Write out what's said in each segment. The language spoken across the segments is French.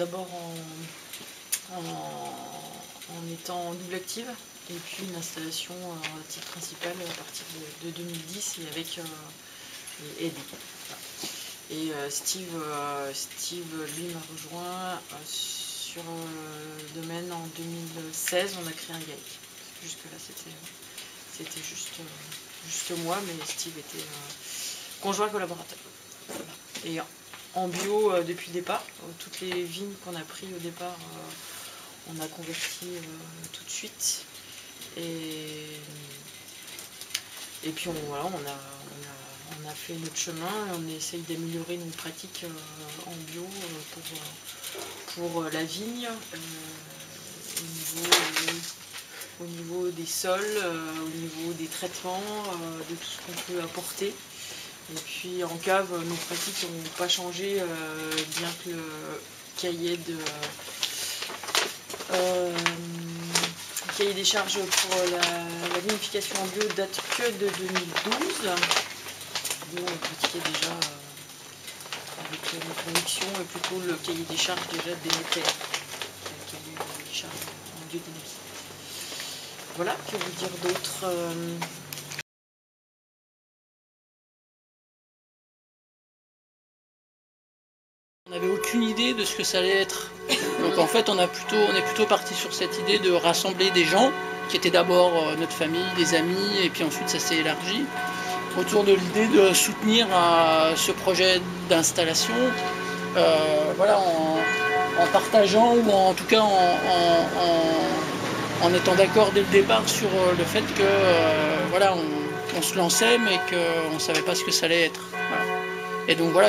d'abord en étant en double active, et puis une installation à titre principal à partir de 2010 et avec aidé. Et Steve, lui, m'a rejoint sur le domaine en 2016. On a créé un GAEC. Jusque-là, c'était juste moi, mais Steve était conjoint collaborateur. Voilà. Et en bio depuis le départ. Toutes les vignes qu'on a prises au départ, on a converti tout de suite. Et puis voilà, on a fait notre chemin et on essaye d'améliorer nos pratiques en bio pour la vigne, au niveau des sols, au niveau des traitements, de tout ce qu'on peut apporter. Et puis en cave, nos pratiques n'ont pas changé, bien que le cahier des charges pour la vinification en bio date que de 2012. Nous, on pratiquait déjà avec notre conviction et plutôt le cahier des charges déjà dénoté, le cahier des charges en biodynamie. Voilà, que vous dire d'autre? On n'avait aucune idée de ce que ça allait être. Donc en fait, on est plutôt parti sur cette idée de rassembler des gens qui étaient d'abord notre famille, des amis, et puis ensuite ça s'est élargi autour de l'idée de soutenir ce projet d'installation, voilà, en partageant ou en tout cas en étant d'accord dès le départ sur le fait que voilà, on se lançait mais qu'on ne savait pas ce que ça allait être. Voilà. Et donc voilà,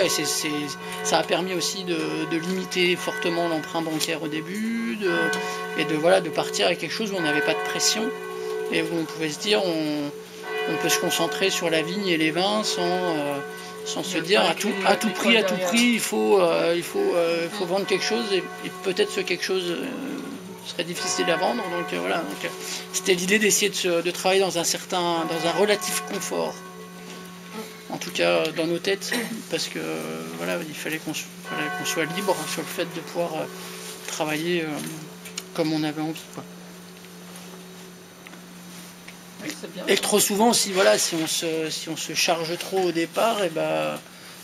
ça a permis aussi de limiter fortement l'emprunt bancaire au début, de partir avec quelque chose où on n'avait pas de pression et où on pouvait se dire on peut se concentrer sur la vigne et les vins sans se dire à tout prix, il faut vendre quelque chose et peut-être ce quelque chose serait difficile à vendre. Donc voilà, c'était l'idée d'essayer de travailler dans un relatif confort. En tout cas dans nos têtes, parce que voilà, il fallait qu'on soit libre sur le fait de pouvoir travailler comme on avait envie, quoi. Et trop souvent, si on se charge trop au départ, et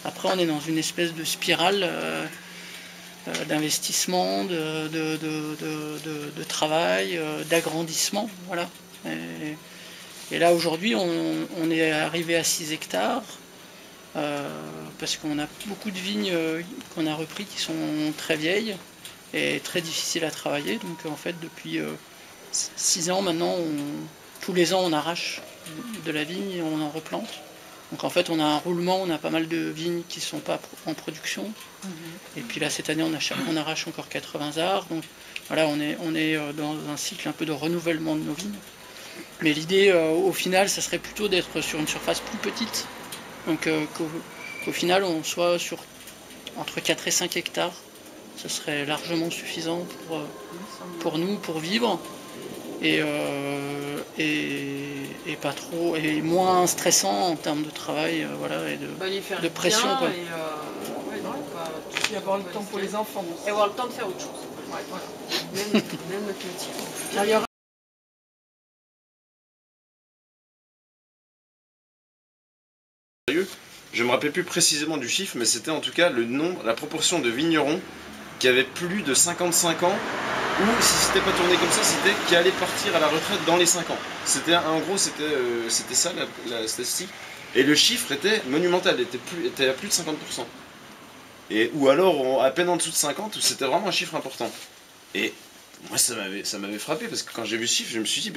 après on est dans une espèce de spirale d'investissement, de travail, d'agrandissement, voilà. Et là aujourd'hui on est arrivé à 6 hectares parce qu'on a beaucoup de vignes qu'on a repris qui sont très vieilles et très difficiles à travailler. Donc en fait depuis 6 ans maintenant, tous les ans on arrache de la vigne et on en replante. Donc en fait on a un roulement, on a pas mal de vignes qui ne sont pas en production. Et puis là cette année on arrache encore 80 arts. Donc voilà, on est dans un cycle un peu de renouvellement de nos vignes. Mais l'idée, au final, ça serait plutôt d'être sur une surface plus petite. Donc qu'au final, on soit sur entre 4 et 5 hectares. Ce serait largement suffisant pour nous, pour vivre. Et pas trop, et moins stressant en termes de travail, voilà, et de pression. Quoi. Et avoir le temps pour les enfants. Et avoir le temps de faire autre chose. Ouais, voilà. Même notre métier. Je me rappelle plus précisément du chiffre, mais c'était en tout cas la proportion de vignerons qui avaient plus de 55 ans, ou si c'était pas tourné comme ça, c'était qui allaient partir à la retraite dans les 5 ans. En gros, c'était ça la statistique. Et le chiffre était monumental, était à plus de 50%. Ou alors à peine en dessous de 50, où c'était vraiment un chiffre important. Et moi ça m'avait frappé, parce que quand j'ai vu ce chiffre, je me suis dit,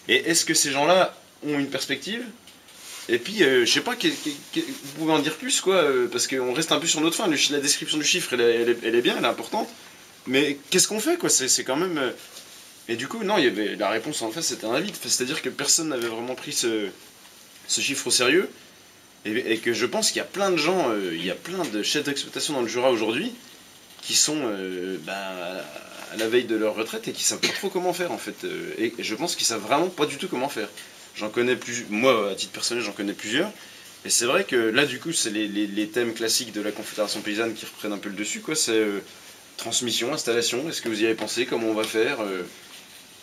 est-ce que ces gens-là ont une perspective? Et puis, je sais pas, vous pouvez en dire plus, quoi, parce qu'on reste un peu sur notre fin. La description du chiffre, elle est bien, elle est importante. Mais qu'est-ce qu'on fait, quoi? C'est quand même... Et du coup, non, la réponse en fait, c'était un vide. C'est-à-dire que personne n'avait vraiment pris ce chiffre au sérieux. Et que je pense qu'il y a plein de gens, il y a plein de chefs d'exploitation dans le Jura aujourd'hui qui sont à la veille de leur retraite et qui savent pas trop comment faire, en fait. Et je pense qu'ils savent vraiment pas du tout comment faire. J'en connais moi à titre personnel j'en connais plusieurs, et c'est vrai que là du coup c'est les thèmes classiques de la Confédération Paysanne qui reprennent un peu le dessus, quoi. C'est transmission, installation, est-ce que vous y avez pensé, comment on va faire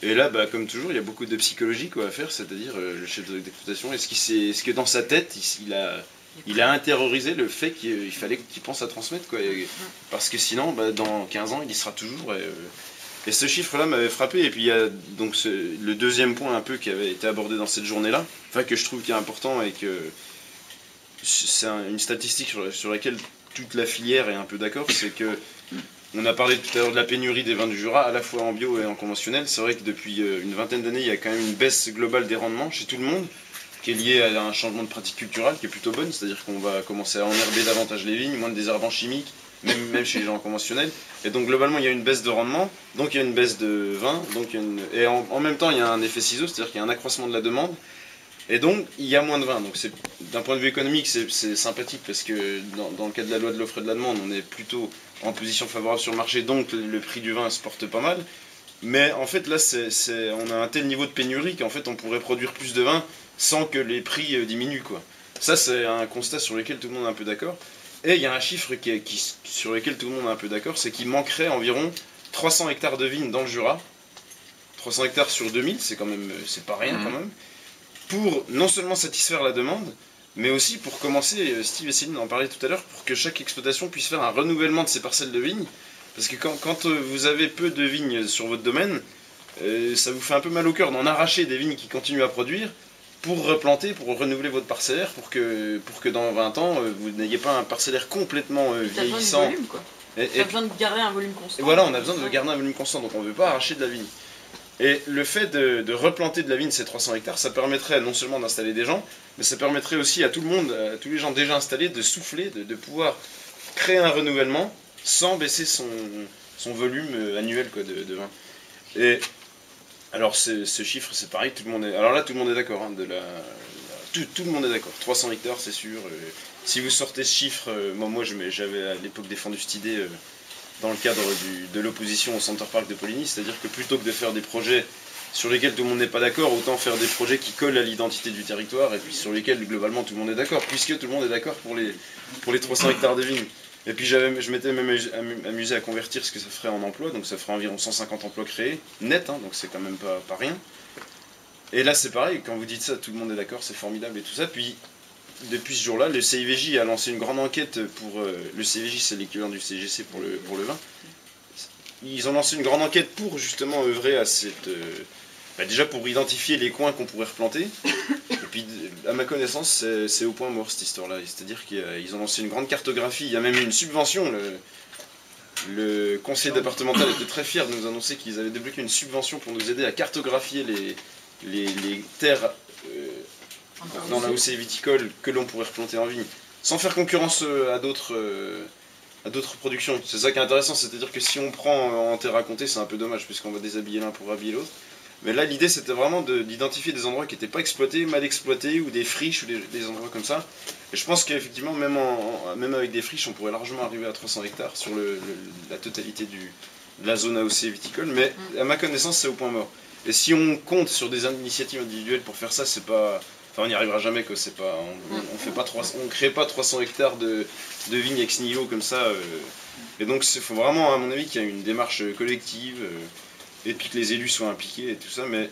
Et là, bah, comme toujours, il y a beaucoup de psychologie quoi, à faire, c'est-à-dire le chef d'exploitation, est-ce que dans sa tête, il a intériorisé le fait qu'il fallait qu'il pense à transmettre quoi, parce que sinon, bah, dans 15 ans, il y sera toujours. Et ce chiffre-là m'avait frappé, et puis il y a donc le deuxième point un peu qui avait été abordé dans cette journée-là, enfin que je trouve qui est important et que c'est une statistique sur laquelle toute la filière est un peu d'accord, c'est que on a parlé tout à l'heure de la pénurie des vins du Jura, à la fois en bio et en conventionnel. C'est vrai que depuis une vingtaine d'années, il y a quand même une baisse globale des rendements chez tout le monde, qui est liée à un changement de pratique culturelle qui est plutôt bonne, c'est-à-dire qu'on va commencer à enherber davantage les vignes, moins de désherbants chimiques, même chez les gens conventionnels. Et donc globalement, il y a une baisse de rendement, donc il y a une baisse de vin, et en même temps, il y a un effet ciseau, c'est-à-dire qu'il y a un accroissement de la demande. Et donc, il y a moins de vin. Donc, d'un point de vue économique, c'est sympathique parce que dans le cadre de la loi de l'offre et de la demande, on est plutôt en position favorable sur le marché, donc le prix du vin se porte pas mal. Mais en fait, là, on a un tel niveau de pénurie qu'en fait, on pourrait produire plus de vin sans que les prix diminuent, quoi. Ça, c'est un constat sur lequel tout le monde est un peu d'accord. Et il y a un chiffre sur lequel tout le monde est un peu d'accord, c'est qu'il manquerait environ 300 hectares de vignes dans le Jura. 300 hectares sur 2000, c'est pas rien quand même. Pour non seulement satisfaire la demande, mais aussi pour commencer, Steve et Céline en parlaient tout à l'heure, pour que chaque exploitation puisse faire un renouvellement de ses parcelles de vignes. Parce que quand vous avez peu de vignes sur votre domaine, ça vous fait un peu mal au cœur d'en arracher des vignes qui continuent à produire pour replanter, pour renouveler votre parcellaire, pour que dans 20 ans, vous n'ayez pas un parcellaire complètement vieillissant. On a besoin de garder un volume constant. Et voilà, on a besoin de garder un volume constant, donc on ne veut pas arracher de la vigne. Et le fait de replanter de la vigne ces 300 hectares, ça permettrait non seulement d'installer des gens, mais ça permettrait aussi à tout le monde, à tous les gens déjà installés, de souffler, de pouvoir créer un renouvellement sans baisser son volume annuel quoi, de vin. Et alors ce chiffre, c'est pareil, tout le monde est. Alors là, tout le monde est d'accord, hein, tout le monde est d'accord. 300 hectares, c'est sûr. Si vous sortez ce chiffre, moi j'avais à l'époque défendu cette idée. Dans le cadre de l'opposition au Center Parc de Poligny, c'est-à-dire que plutôt que de faire des projets sur lesquels tout le monde n'est pas d'accord, autant faire des projets qui collent à l'identité du territoire et puis sur lesquels globalement tout le monde est d'accord, puisque tout le monde est d'accord pour les 300 hectares de vignes. Et puis je m'étais même amusé à convertir ce que ça ferait en emploi, donc ça ferait environ 150 emplois créés, net, hein, donc c'est quand même pas rien. Et là c'est pareil, quand vous dites ça, tout le monde est d'accord, c'est formidable et tout ça, puis depuis ce jour-là, le CIVJ a lancé une grande enquête pour... le CIVJ, c'est l'équivalent du CGC pour le vin. Ils ont lancé une grande enquête pour justement œuvrer à cette... déjà pour identifier les coins qu'on pourrait replanter. Et puis, à ma connaissance, c'est au point mort cette histoire-là. C'est-à-dire qu'ils ont lancé une grande cartographie. Il y a même eu une subvention. Le conseil départemental était très fier de nous annoncer qu'ils avaient débloqué une subvention pour nous aider à cartographier les terres... dans la OC viticole que l'on pourrait replanter en vigne, sans faire concurrence à d'autres productions. C'est ça qui est intéressant, c'est-à-dire que si on prend en terre à compter, c'est un peu dommage, puisqu'on va déshabiller l'un pour habiller l'autre. Mais là, l'idée, c'était vraiment d'identifier des endroits qui n'étaient pas exploités, mal exploités, ou des friches, ou des endroits comme ça. Et je pense qu'effectivement, même avec des friches, on pourrait largement arriver à 300 hectares sur la totalité de la zone AOC viticole, mais à ma connaissance, c'est au point mort. Et si on compte sur des initiatives individuelles pour faire ça, c'est pas... Enfin, on n'y arrivera jamais, quoi. C'est pas, on crée pas 300 hectares de vignes ex nihilo comme ça. Et donc, il faut vraiment, à mon avis, qu'il y ait une démarche collective et puis que les élus soient impliqués et tout ça. Mais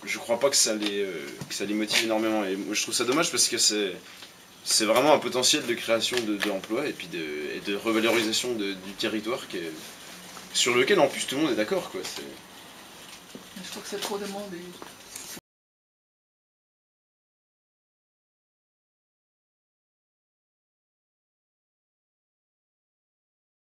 je crois pas que ça les motive énormément. Et moi, je trouve ça dommage parce que c'est vraiment un potentiel de création d'emplois et puis de revalorisation du territoire sur lequel, en plus, tout le monde est d'accord, quoi. Je trouve que c'est trop demandé.